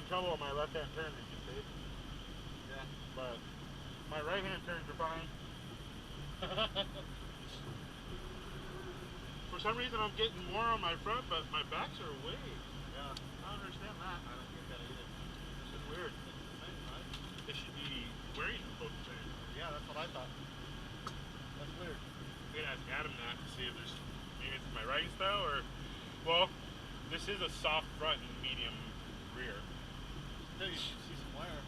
trouble on my left-hand turn, as you see. Yeah. But my right-hand turns are fine. For some reason, I'm getting more on my front, but my backs are away. Yeah. I don't understand that. I don't get that either. This is weird. Right? They should be wearing both the same. Yeah, that's what I thought. That's weird. I'm gonna ask Adam that to see if there's maybe it's my riding style or, well, this is a soft front and medium rear. Still, you should see some wear.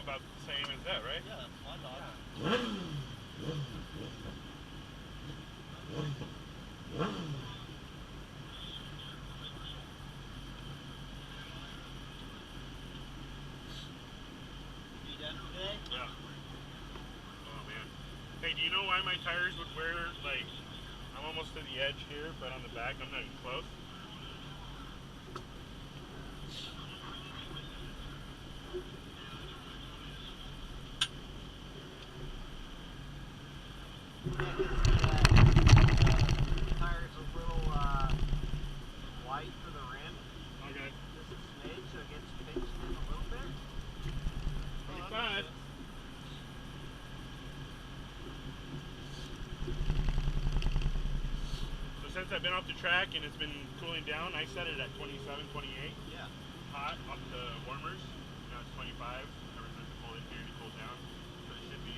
About the same as that, right? Yeah, that's my thought. You done today? Yeah. Oh man. Hey, do you know why my tires would wear, like, I'm almost to the edge here, but on the back I'm not even close? Tires a little white for the rim. Okay. Just a smidge, so it gets pinched in a little bit. 25. So since I've been off the track and it's been cooling down, I set it at 27, 28. Yeah. Hot up to warmers. Now it's 25. Ever since I pulled in here and it cooled down. So it should be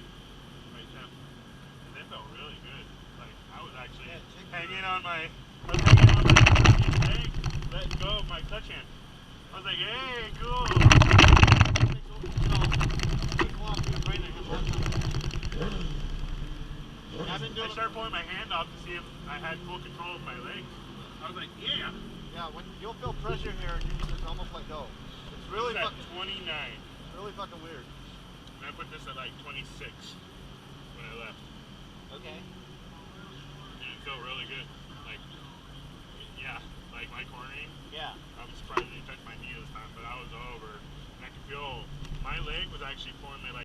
right temp. And they felt really good. Like I was actually hanging on my leg, letting go of my clutch hand. I was like, hey, cool. I started pulling my hand off to see if I had full control of my legs. I was like, yeah. Yeah, when you'll feel pressure here and you can just almost let go. It's really It's at fucking 29. really fucking weird. And I put this at like 26 when I left. Okay. And it felt really good. Like, yeah, like my cornering. Yeah. I'm surprised it didn't touch my knee this time, but I was over. And I could feel my leg was actually pulling me like